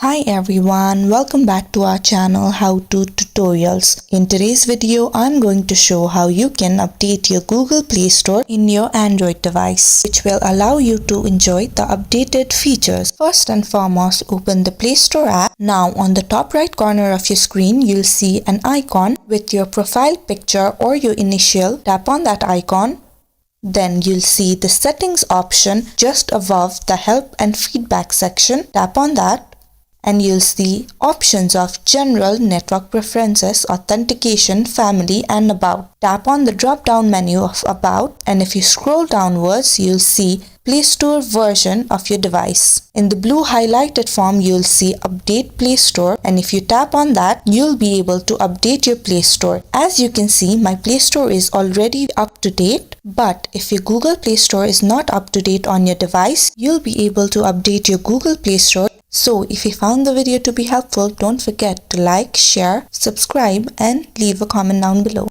Hi everyone, welcome back to our channel How To Tutorials. In today's video, I'm going to show how you can update your Google Play Store in your Android device, which will allow you to enjoy the updated features. First and foremost, open the Play Store app. Now on the top right corner of your screen, you'll see an icon with your profile picture or your initial. Tap on that icon. Then you'll see the settings option just above the help and feedback section. Tap on that. And you'll see options of General, Network Preferences, Authentication, Family and About. Tap on the drop-down menu of About, and if you scroll downwards, you'll see Play Store version of your device. In the blue highlighted form, you'll see Update Play Store, and if you tap on that, you'll be able to update your Play Store. As you can see, my Play Store is already up to date, but if your Google Play Store is not up to date on your device, you'll be able to update your Google Play Store. So if you found the video to be helpful, don't forget to like, share, subscribe and leave a comment down below.